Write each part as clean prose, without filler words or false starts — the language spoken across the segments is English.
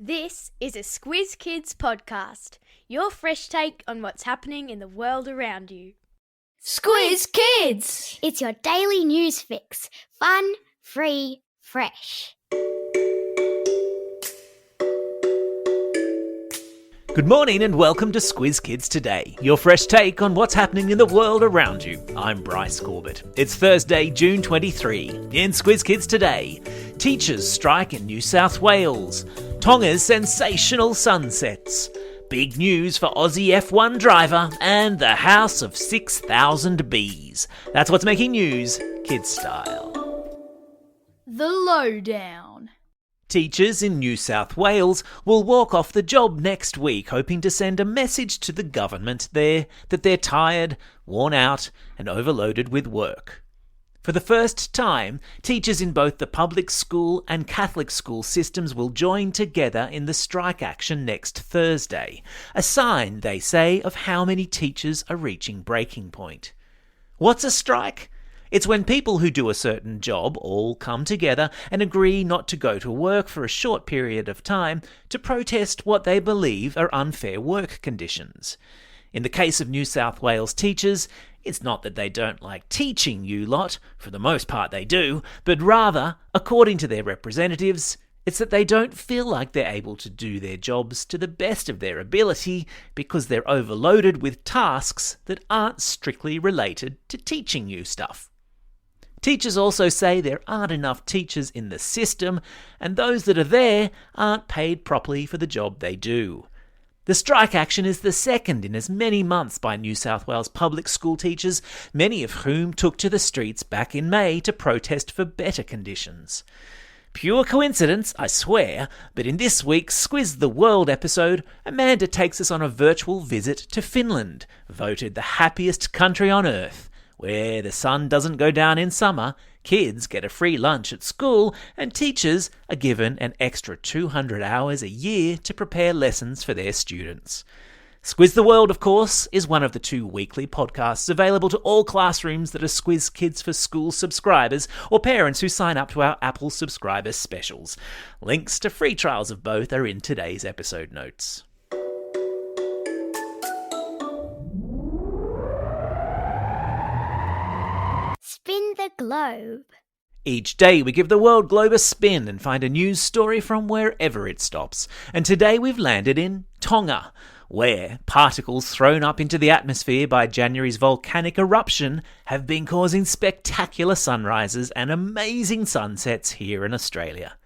This is a Squiz Kids podcast, your fresh take on what's happening in the world around you. Squiz Kids! It's your daily news fix. Fun, free, fresh. Good morning and welcome to Squiz Kids Today, your fresh take on what's happening in the world around you. I'm Bryce Corbett. It's Thursday, June 23. In Squiz Kids Today, teachers strike in New South Wales. Tonga's sensational sunsets. Big news for Aussie F1 driver and the house of 6,000 bees. That's what's making news, kids style. The lowdown. Teachers in New South Wales will walk off the job next week, hoping to send a message to the government there that they're tired, worn out, and overloaded with work. For the first time, teachers in both the public school and Catholic school systems will join together in the strike action next Thursday, a sign, they say, of how many teachers are reaching breaking point. What's a strike? It's when people who do a certain job all come together and agree not to go to work for a short period of time to protest what they believe are unfair work conditions. In the case of New South Wales teachers, it's not that they don't like teaching you lot, for the most part they do, but rather, according to their representatives, it's that they don't feel like they're able to do their jobs to the best of their ability because they're overloaded with tasks that aren't strictly related to teaching you stuff. Teachers also say there aren't enough teachers in the system, and those that are there aren't paid properly for the job they do. The strike action is the second in as many months by New South Wales public school teachers, many of whom took to the streets back in May to protest for better conditions. Pure coincidence, I swear, but in this week's Squiz the World episode, Amanda takes us on a virtual visit to Finland, voted the happiest country on earth, where the sun doesn't go down in summer, kids get a free lunch at school, and teachers are given an extra 200 hours a year to prepare lessons for their students. Squiz the World, of course, is one of the 2 weekly podcasts available to all classrooms that are Squiz Kids for School subscribers or parents who sign up to our Apple subscriber specials. Links to free trials of both are in today's episode notes. Spin the globe. Each day we give the world globe a spin and find a news story from wherever it stops. And today we've landed in Tonga, where particles thrown up into the atmosphere by January's volcanic eruption have been causing spectacular sunrises and amazing sunsets here in Australia.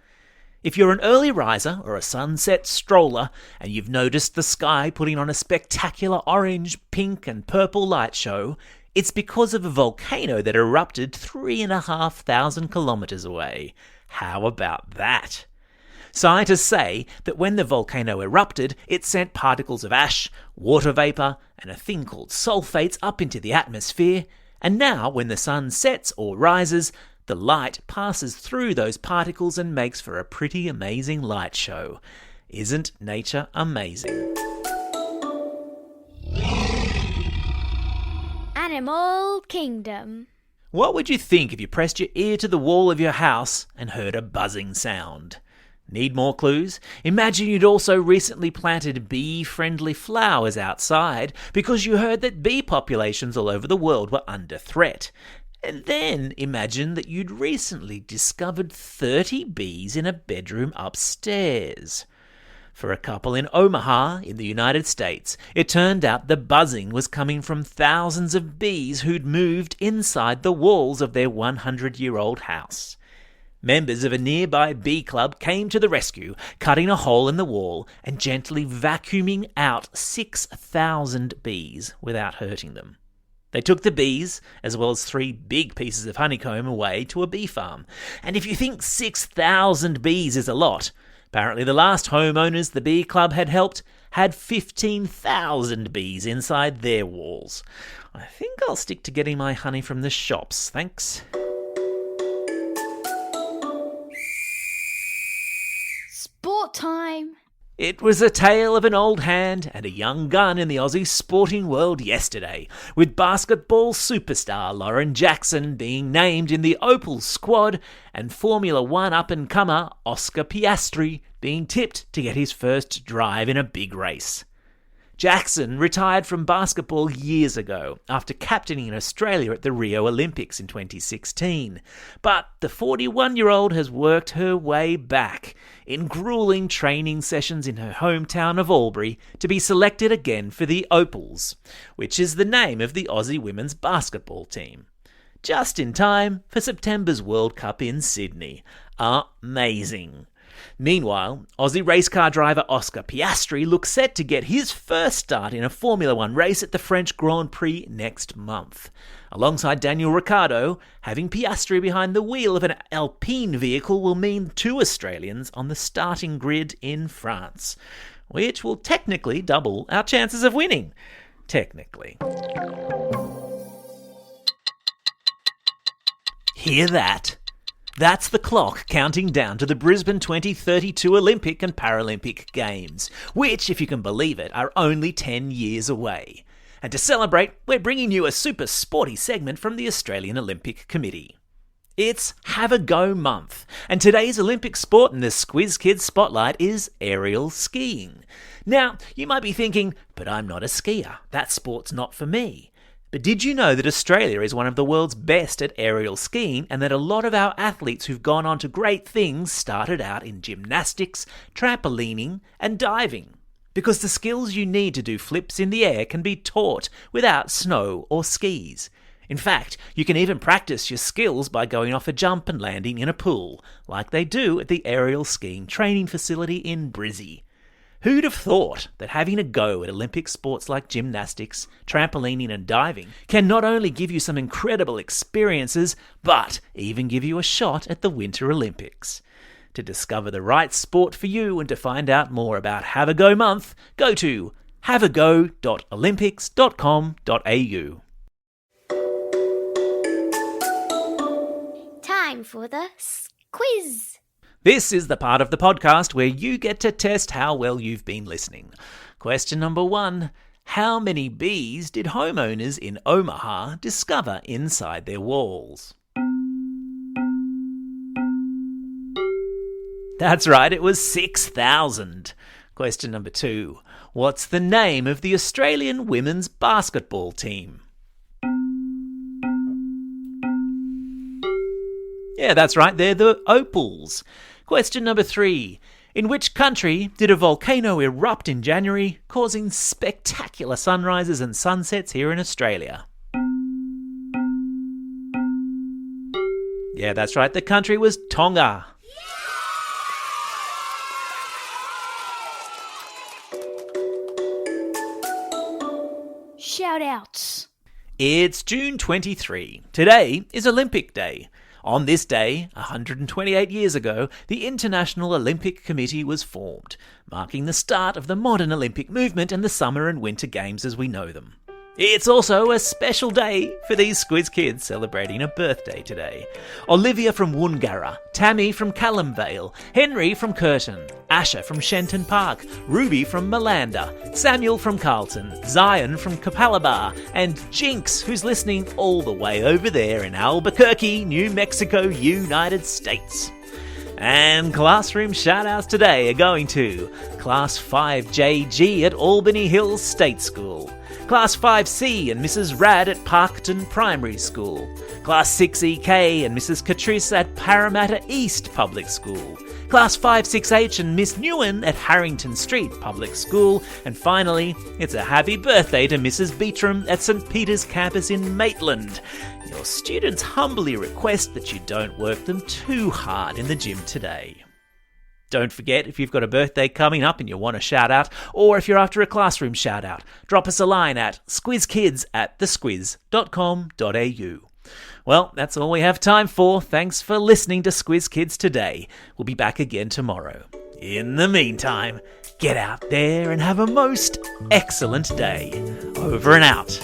If you're an early riser or a sunset stroller and you've noticed the sky putting on a spectacular orange, pink and purple light show, it's because of a volcano that erupted 3,500 kilometres away. How about that? Scientists say that when the volcano erupted, it sent particles of ash, water vapour, and a thing called sulfates up into the atmosphere, and now when the sun sets or rises, the light passes through those particles and makes for a pretty amazing light show. Isn't nature amazing? Animal Kingdom. What would you think if you pressed your ear to the wall of your house and heard a buzzing sound? Need more clues? Imagine you'd also recently planted bee-friendly flowers outside because you heard that bee populations all over the world were under threat. And then imagine that you'd recently discovered 30 bees in a bedroom upstairs. For a couple in Omaha, in the United States, it turned out the buzzing was coming from thousands of bees who'd moved inside the walls of their 100-year-old house. Members of a nearby bee club came to the rescue, cutting a hole in the wall and gently vacuuming out 6,000 bees without hurting them. They took the bees, as well as 3 big pieces of honeycomb, away to a bee farm. And if you think 6,000 bees is a lot, apparently the last homeowners the bee club had helped had 15,000 bees inside their walls. I think I'll stick to getting my honey from the shops, thanks. Sport time. It was a tale of an old hand and a young gun in the Aussie sporting world yesterday, with basketball superstar Lauren Jackson being named in the Opal squad and Formula One up-and-comer Oscar Piastri being tipped to get his first drive in a big race. Jackson retired from basketball years ago after captaining Australia at the Rio Olympics in 2016. But the 41-year-old has worked her way back in grueling training sessions in her hometown of Albury to be selected again for the Opals, which is the name of the Aussie women's basketball team. Just in time for September's World Cup in Sydney. Amazing. Meanwhile, Aussie race car driver Oscar Piastri looks set to get his first start in a Formula One race at the French Grand Prix next month. Alongside Daniel Ricciardo, having Piastri behind the wheel of an Alpine vehicle will mean 2 Australians on the starting grid in France, which will technically double our chances of winning. Technically. Hear that? That's the clock counting down to the Brisbane 2032 Olympic and Paralympic Games, which, if you can believe it, are only 10 years away. And to celebrate, we're bringing you a super sporty segment from the Australian Olympic Committee. It's Have a Go Month, and today's Olympic sport in the Squiz Kids spotlight is aerial skiing. Now, you might be thinking, but I'm not a skier, that sport's not for me. But did you know that Australia is one of the world's best at aerial skiing, and that a lot of our athletes who've gone on to great things started out in gymnastics, trampolining and diving? Because the skills you need to do flips in the air can be taught without snow or skis. In fact, you can even practice your skills by going off a jump and landing in a pool, like they do at the aerial skiing training facility in Brizzy. Who'd have thought that having a go at Olympic sports like gymnastics, trampolining and diving can not only give you some incredible experiences, but even give you a shot at the Winter Olympics? To discover the right sport for you and to find out more about Have a Go Month, go to haveago.olympics.com.au. Time for the quiz. This is the part of the podcast where you get to test how well you've been listening. Question number 1. How many bees did homeowners in Omaha discover inside their walls? That's right, it was 6,000. Question number 2. What's the name of the Australian women's basketball team? Yeah, that's right, they're the Opals. Question number 3. In which country did a volcano erupt in January, causing spectacular sunrises and sunsets here in Australia? Yeah, that's right, the country was Tonga. Shout outs. It's June 23. Today is Olympic Day. On this day, 128 years ago, the International Olympic Committee was formed, marking the start of the modern Olympic movement and the Summer and Winter Games as we know them. It's also a special day for these Squiz Kids celebrating a birthday today. Olivia from Woongarra, Tammy from Callumvale, Henry from Curtin, Asher from Shenton Park, Ruby from Malanda, Samuel from Carlton, Zion from Capalabar, and Jinx, who's listening all the way over there in Albuquerque, New Mexico, United States. And classroom shout-outs today are going to Class 5JG at Albany Hills State School, Class 5C and Mrs. Rad at Parkton Primary School, Class 6EK and Mrs. Catrice at Parramatta East Public School, Class 5-6H and Miss Newen at Harrington Street Public School, and finally, it's a happy birthday to Mrs. Beatram at St. Peter's Campus in Maitland. Your students humbly request that you don't work them too hard in the gym today. Don't forget, if you've got a birthday coming up and you want a shout-out, or if you're after a classroom shout-out, drop us a line at squizkids@thesquiz.com.au. Well, that's all we have time for. Thanks for listening to Squiz Kids today. We'll be back again tomorrow. In the meantime, get out there and have a most excellent day. Over and out.